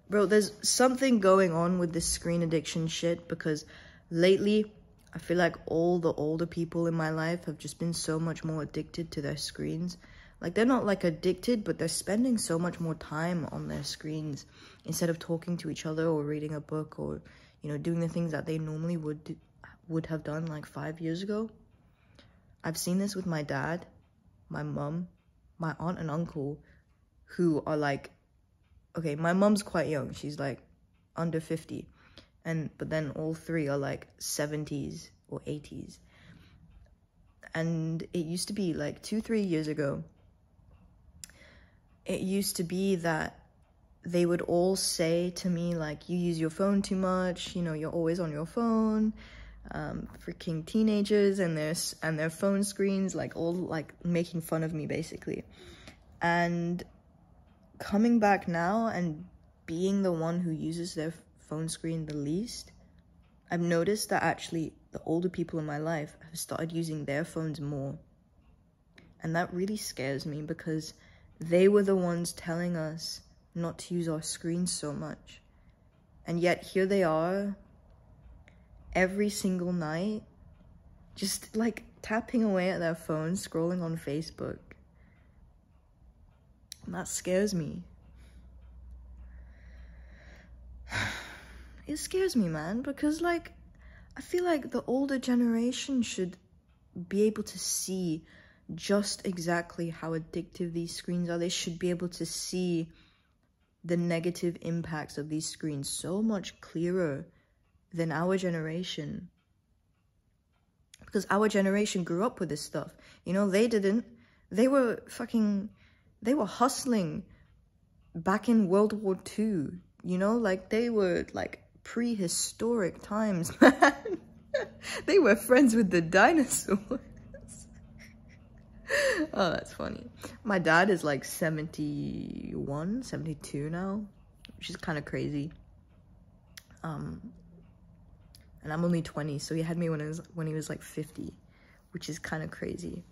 Bro, there's something going on with this screen addiction shit, because lately I feel like all the older people in my life have just been so much more addicted to their screens. Like, they're not like addicted, but they're spending so much more time on their screens instead of talking to each other or reading a book or, you know, doing the things that they normally would have done like 5 years ago. I've seen this with my dad, my mum, my aunt and uncle, who are like, okay, my mum's quite young. She's like under 50. But then all three are like 70s or 80s. And it used to be like 2-3 years ago, it used to be that they would all say to me, like, you use your phone too much, you know, you're always on your phone. Freaking teenagers and their phone screens, like, all like making fun of me basically. And coming back now and being the one who uses their phone screen the least, I've noticed that actually the older people in my life have started using their phones more. And that really scares me, because they were the ones telling us not to use our screens so much. And yet here they are, every single night, just like tapping away at their phones, scrolling on Facebook. And that scares me. It scares me, man, because like, I feel like the older generation should be able to see just exactly how addictive these screens are. They should be able to see the negative impacts of these screens so much clearer than our generation. Because our generation grew up with this stuff. You know, they didn't. They were hustling back in World War II. You know, like, they were like prehistoric times, man. They were friends with the dinosaurs. Oh, that's funny. My dad is like 71, 72 now, which is kind of crazy. And I'm only 20, so he had me when he was like 50, which is kind of crazy.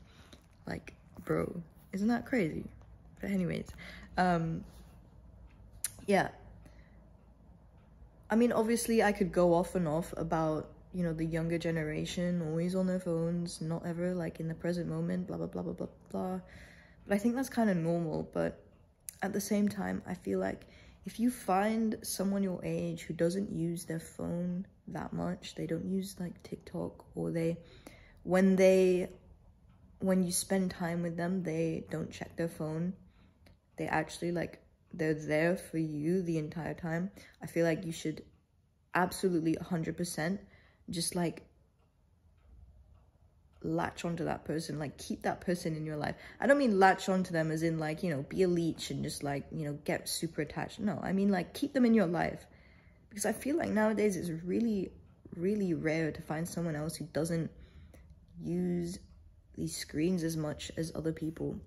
Like, bro, isn't that crazy? But anyways, yeah. I mean, obviously I could go off and off about, you know, the younger generation, always on their phones, not ever like in the present moment, blah, blah, blah, blah, blah, blah. But I think that's kind of normal. But at the same time, I feel like if you find someone your age who doesn't use their phone that much, they don't use like TikTok, or when you spend time with them, they don't check their phone. They actually like, they're there for you the entire time. I feel like you should absolutely 100% just like latch onto that person, like keep that person in your life. I don't mean latch onto them as in like, you know, be a leech and just like, you know, get super attached. No, I mean like keep them in your life, because I feel like nowadays it's really, really rare to find someone else who doesn't use these screens as much as other people.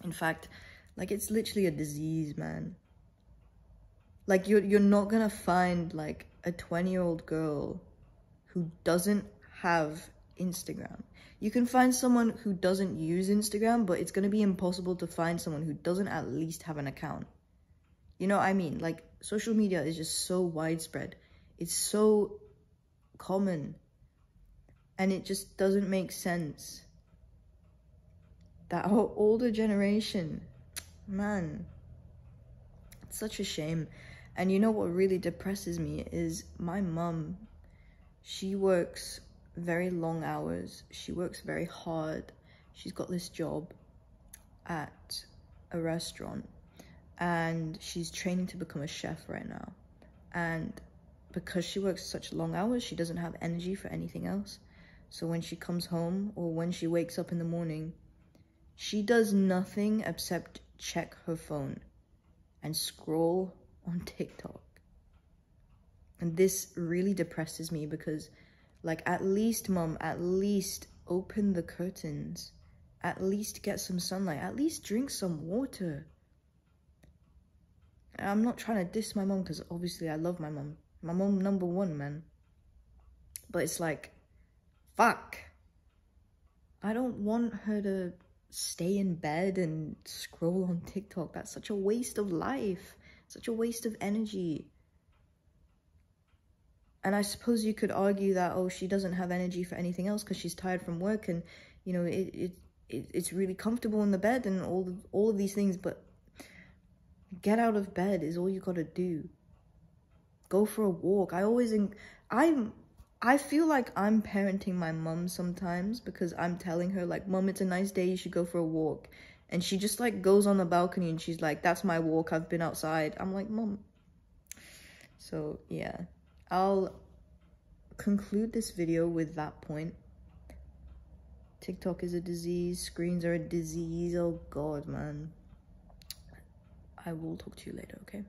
In fact, like, it's literally a disease, man. Like, you're not gonna find like a 20-year-old girl who doesn't have Instagram. You can find someone who doesn't use Instagram, but it's gonna be impossible to find someone who doesn't at least have an account. You know what I mean? Like, social media is just so widespread. It's so common. And it just doesn't make sense that our older generation, man, it's such a shame. And you know what really depresses me is my mum. She works very long hours. She works very hard. She's got this job at a restaurant, and she's training to become a chef right now. And because she works such long hours, she doesn't have energy for anything else. So when she comes home, or when she wakes up in the morning, she does nothing except check her phone and scroll on TikTok. And this really depresses me, because like, at least, mom, at least open the curtains, at least get some sunlight, at least drink some water. And I'm not trying to diss my mom, because obviously I love my mom. My mom number one, man. But it's like, fuck. I don't want her to stay in bed and scroll on TikTok. That's such a waste of life. Such a waste of energy. And I suppose you could argue that, oh, she doesn't have energy for anything else because she's tired from work, and you know, it's really comfortable in the bed and all of these things, but get out of bed is all you gotta do. Go for a walk. I feel like I'm parenting my mum sometimes, because I'm telling her, like, Mum, it's a nice day, you should go for a walk. And she just, like, goes on the balcony and she's like, that's my walk, I've been outside. I'm like, Mum. So, yeah. I'll conclude this video with that point. TikTok is a disease. Screens are a disease. Oh, God, man. I will talk to you later, okay?